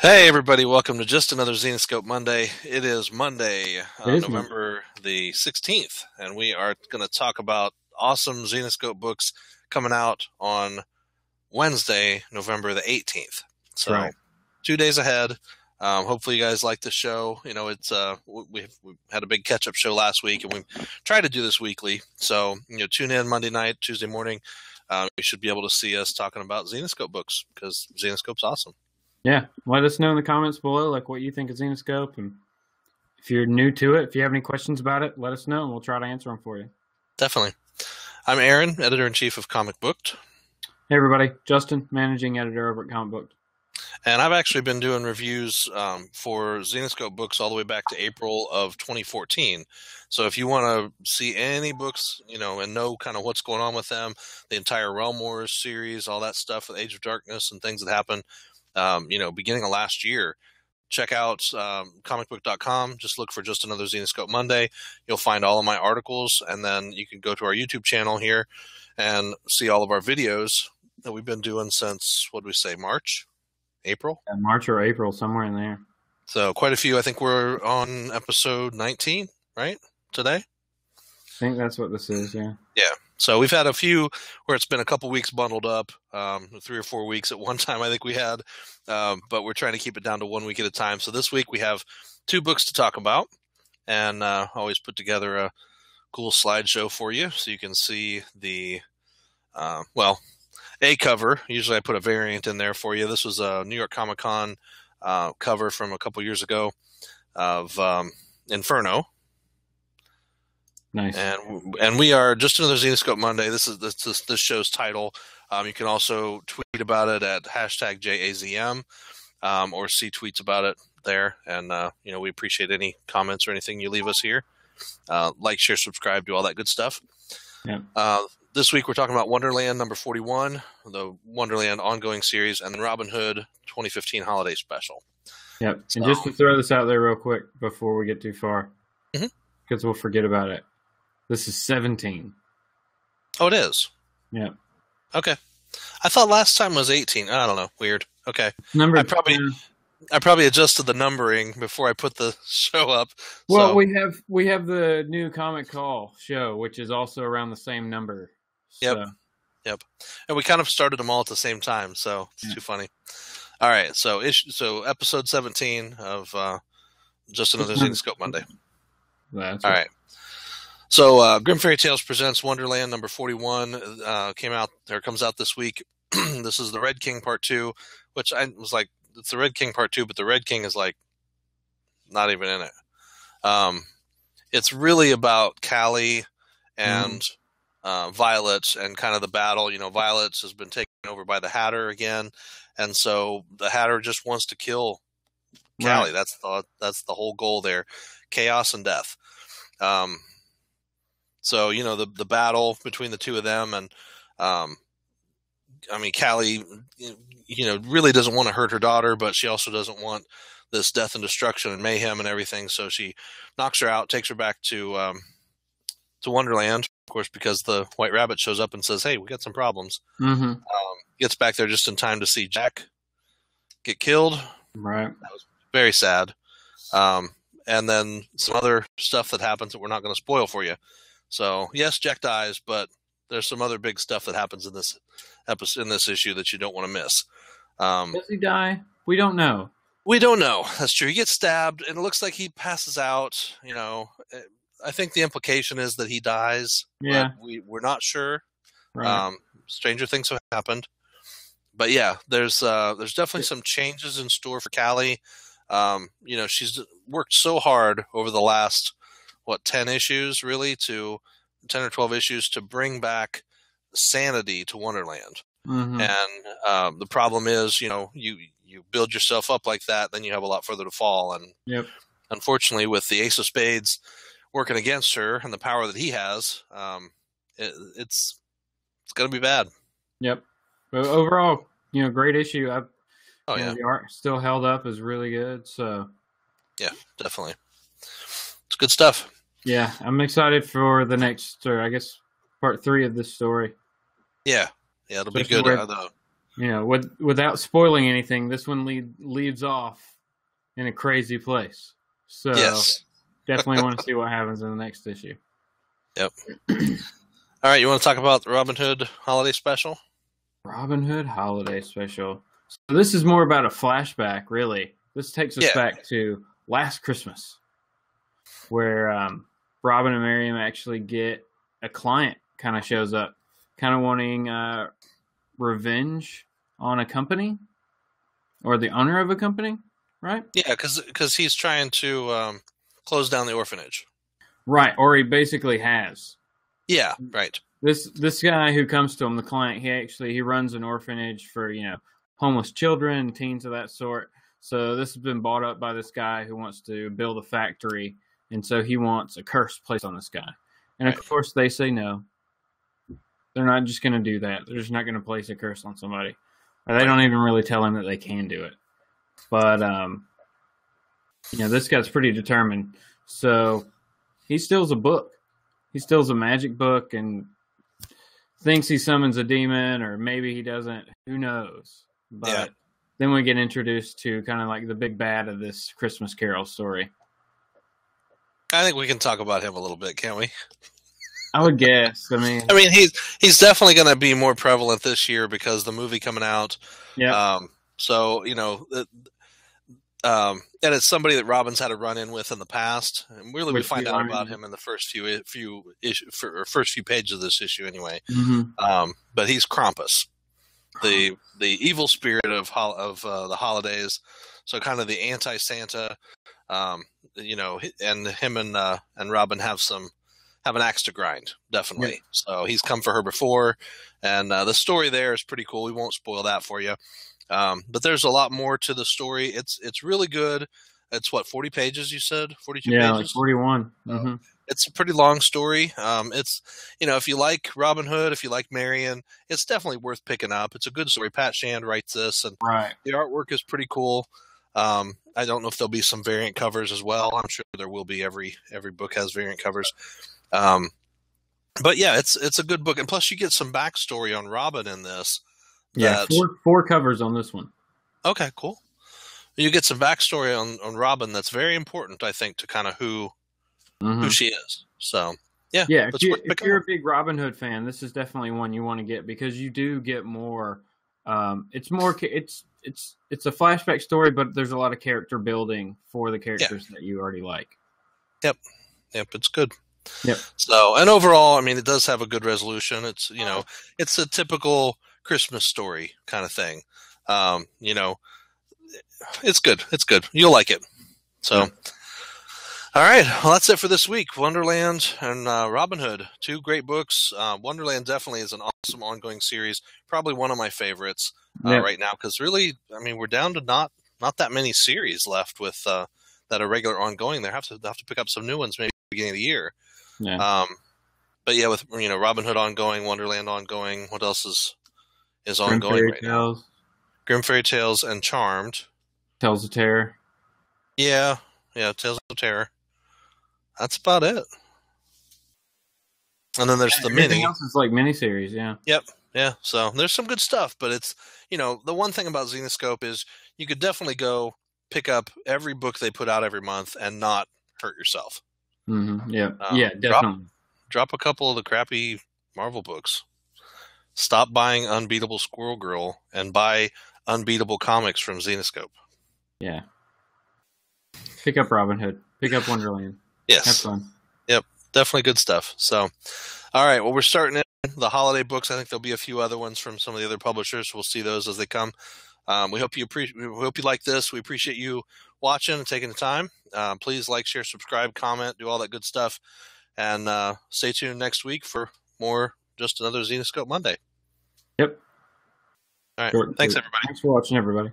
Hey everybody, welcome to Just Another Zenescope Monday. It is Monday, It is November the 16th, and we are going to talk about awesome Zenescope books coming out on Wednesday, November the 18th. So, right. 2 days ahead. Hopefully you guys like the show. You know, it's we had a big catch-up show last week, and we try to do this weekly. So, tune in Monday night, Tuesday morning. You should be able to see us talking about Zenescope books because Zenescope's awesome. Yeah, let us know in the comments below, like what you think of Zenescope, and if you're new to it, if you have any questions about it, let us know, and we'll try to answer them for you. Definitely. I'm Aaron, editor-in-chief of Comic Booked. Hey everybody, Justin, managing editor over at Comic Booked. And I've actually been doing reviews for Zenescope books all the way back to April of 2014. So if you want to see any books, and know kind of what's going on with them, the entire Realm Wars series, all that stuff with Age of Darkness and things that happened, beginning of last year, check out comicbook.com. Just look for Just Another Zenescope Monday. You'll find all of my articles, and then you can go to our YouTube channel here and see all of our videos that we've been doing since, what did we say, March? April? March or April, somewhere in there. So quite a few. I think we're on episode 19, right? Today? I think that's what this is, yeah. Yeah. So we've had a few where it's been a couple weeks bundled up, 3 or 4 weeks at one time I think we had, but we're trying to keep it down to 1 week at a time. So this week we have 2 books to talk about, and always put together a cool slideshow for you so you can see the, a cover. Usually I put a variant in there for you. This was a New York Comic Con cover from a couple years ago of Inferno. Nice. And we are Just Another Zenescope Monday. This is this show's title. You can also tweet about it at #JAZM or see tweets about it there. And, we appreciate any comments or anything you leave us here. Like, share, subscribe, do all that good stuff. Yeah. This week we're talking about Wonderland number 41, the Wonderland ongoing series, and then Robyn Hood 2015 holiday special. Yep. And just to throw this out there real quick before we get too far, because we'll forget about it. This is 17. Oh, it is? Yeah. Okay. I thought last time was 18. I don't know. Weird. Okay. Number I probably adjusted the numbering before I put the show up. Well, so. we have the new Comic Call show, which is also around the same number. Yep. Yep. And we kind of started them all at the same time, so it's too funny. All right. So episode 17 of Just Another Zenescope Monday. That's all right. So Grim Fairy Tales presents Wonderland number 41 comes out this week. This is the Red King Part 2, which I was like, it's the Red King Part 2, but the Red King is like not even in it. It's really about Callie and Violet and kind of the battle. Violet has been taken over by the Hatter again, and so the Hatter just wants to kill Callie. Right. That's the whole goal there, chaos and death. So the battle between the two of them, and Callie, really doesn't want to hurt her daughter, but she also doesn't want this death and destruction and mayhem and everything. So she knocks her out, takes her back to Wonderland, of course, because the White Rabbit shows up and says, "Hey, we got some problems." Gets back there just in time to see Jack get killed. Right. That was very sad. And then some other stuff that happens that we're not going to spoil for you. So yes, Jack dies, but there's some other big stuff that happens in this episode, in this issue, that you don't want to miss. Does he die? We don't know. We don't know. That's true. He gets stabbed, and it looks like he passes out. I think the implication is that he dies. Yeah. But we're not sure. Right. Stranger things have happened. But yeah, there's definitely some changes in store for Callie. She's worked so hard over the last 10 issues, really, to 10 or 12 issues to bring back sanity to Wonderland. And the problem is, you build yourself up like that, then you have a lot further to fall. And unfortunately, with the Ace of Spades working against her and the power that he has, it's going to be bad. Yep. But overall, great issue. The art still held up, is really good. So yeah, definitely, it's good stuff. Yeah, I'm excited for the next, or I guess part 3 of this story. Yeah, it'll be good. without spoiling anything, this one leads off in a crazy place. So Yes. definitely want to see what happens in the next issue. Yep. All right, you want to talk about the Robyn Hood holiday special? Robyn Hood holiday special. So this is more about a flashback, really. This takes us back to last Christmas, where Robyn and Miriam actually get a client kind of shows up, kind of wanting revenge on a company or the owner of a company, right? Yeah, because he's trying to close down the orphanage. Right, or he basically has. Yeah, right. This guy who comes to him, the client, he runs an orphanage for, homeless children, teens of that sort. So this has been bought up by this guy who wants to build a factory, and so he wants a curse placed on this guy. And of course they say no. They're not just going to do that. They're just not going to place a curse on somebody. Or they don't even really tell him that they can do it. But this guy's pretty determined. So he steals a book. He steals a magic book and thinks he summons a demon, or maybe he doesn't. Who knows? But then we get introduced to kind of like the big bad of this Christmas Carol story. I think we can talk about him a little bit, can't we? I would guess. I mean, he's definitely going to be more prevalent this year because the movie coming out. Yeah. So and it's somebody that Robyn's had a run in with in the past, and really we find out about him in the first few pages of this issue, anyway. Mm-hmm. But he's Krampus, the evil spirit of the holidays. So kind of the anti-Santa. And him and Robyn have an axe to grind, definitely. Yeah. So he's come for her before, and the story there is pretty cool. We won't spoil that for you. But there's a lot more to the story. It's really good. It's 40 pages, you said? 42 pages? Yeah, like 41. Mm-hmm. It's a pretty long story. It's, if you like Robyn Hood, if you like Marion, it's definitely worth picking up. It's a good story. Pat Shand writes this, and the artwork is pretty cool. I don't know if there'll be some variant covers as well. I'm sure there will be. Every book has variant covers. But yeah, it's a good book. And plus you get some backstory on Robyn in this. Yeah, four covers on this one. Okay, cool. You get some backstory on Robyn that's very important, I think, to kind of who she is. So yeah. If you're a big Robyn Hood fan, this is definitely one you want to get, because you do get more. It's a flashback story, but there's a lot of character building for the characters that you already like. Yep, it's good. Yep. So, and overall, I mean, it does have a good resolution. It's it's a typical Christmas story kind of thing. It's good. It's good. You'll like it. So, all right. Well, that's it for this week. Wonderland and Robyn Hood, 2 great books. Wonderland definitely is an awesome ongoing series. Probably one of my favorites right now, because really, I mean, we're down to not that many series left with that are regular ongoing. They have to pick up some new ones maybe at the beginning of the year. Yeah. But yeah, with Robyn Hood ongoing, Wonderland ongoing. What else is ongoing right now? Grim Fairy Tales and Charmed. Tales of Terror. Yeah, Tales of Terror. That's about it. And then there's the everything else is like miniseries, yeah. Yep, yeah. So there's some good stuff, but it's the one thing about Zenescope is you could definitely go pick up every book they put out every month and not hurt yourself. Mm-hmm. Yeah, definitely. Drop a couple of the crappy Marvel books. Stop buying Unbeatable Squirrel Girl and buy Unbeatable Comics from Zenescope. Yeah. Pick up Robyn Hood. Pick up Wonderland. Yes. Have fun. Yep. Definitely good stuff. So, all right. Well, we're starting in the holiday books. I think there'll be a few other ones from some of the other publishers. We'll see those as they come. We hope you like this. We appreciate you watching and taking the time. Please like, share, subscribe, comment, do all that good stuff. And stay tuned next week for more Just Another Zenescope Monday. Yep. All right. Thanks, everybody. Thanks for watching, everybody.